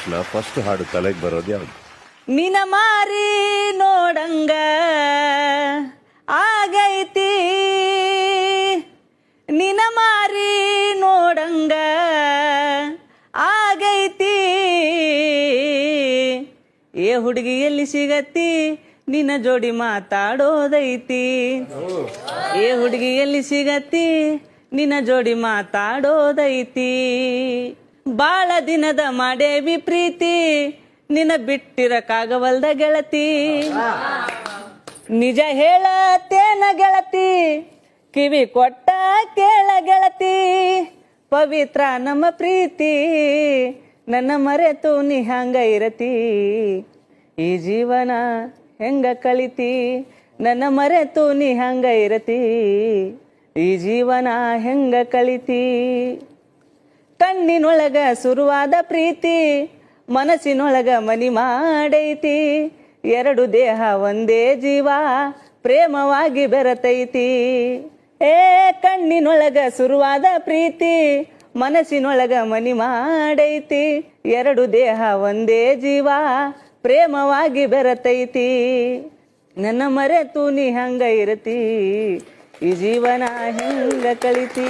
ತಕ್ಷಣ ಫಸ್ಟ್ ಹಾಡು ತಲೆಗೆ ಬರೋದು ಯಾವ್ದು? ನಿನ ಮಾರಿ ನೋಡಂಗ ಆಗೈತಿ, ನಿನ ಮಾರಿ ನೋಡಂಗ ಆಗೈತಿ, ಏ ಹುಡುಗಿ ಎಲ್ಲಿ ಸಿಗತ್ತಿ ನಿನ್ನ ಜೋಡಿ ಮಾತಾಡೋದೈತಿ, ಏ ಹುಡುಗಿ ಎಲ್ಲಿ ಸಿಗತ್ತಿ ನಿನ್ನ ಜೋಡಿ ಮಾತಾಡೋದೈತಿ, ಬಾಳ ದಿನದ ಮಾಡೇವಿ ಪ್ರೀತಿ ನಿನ್ನ ಬಿಟ್ಟಿರಕ್ಕಾಗವಲ್ದ ಗೆಳತಿ, ನಿಜ ಹೇಳತೇನ ಗೆಳತಿ ಕಿವಿ ಕೊಟ್ಟ ಕೇಳ ಗೆಳತಿ, ಪವಿತ್ರ ನಮ್ಮ ಪ್ರೀತಿ ನನ್ನ ಮರೆತು ನೀ ಹಂಗ ಇರತಿ, ಈ ಜೀವನ ಹೆಂಗ ಕಳಿತಿ ನನ್ನ ಮರೆತು ನೀ ಹಂಗ ಇರತಿ, ಈ ಜೀವನ ಹೆಂಗ ಕಳಿತಿ, ಕಣ್ಣಿನೊಳಗ ಸುರುವಾದ ಪ್ರೀತಿ ಮನಸ್ಸಿನೊಳಗ ಮನಿ ಮಾಡೈತಿ, ಎರಡು ದೇಹ ಒಂದೇ ಜೀವ ಪ್ರೇಮವಾಗಿ ಬೆರತೈತಿ, ಏ ಕಣ್ಣಿನೊಳಗ ಸುರುವಾದ ಪ್ರೀತಿ ಮನಸ್ಸಿನೊಳಗ ಮನಿ ಮಾಡೈತಿ, ಎರಡು ದೇಹ ಒಂದೇ ಜೀವ ಪ್ರೇಮವಾಗಿ ಬೆರತೈತಿ, ನನ್ನ ಮರೆತು ನೀ ಹಂಗ ಇರತಿ, ಈ ಜೀವನ ಹೆಂಗ ಕಳಿತಿ.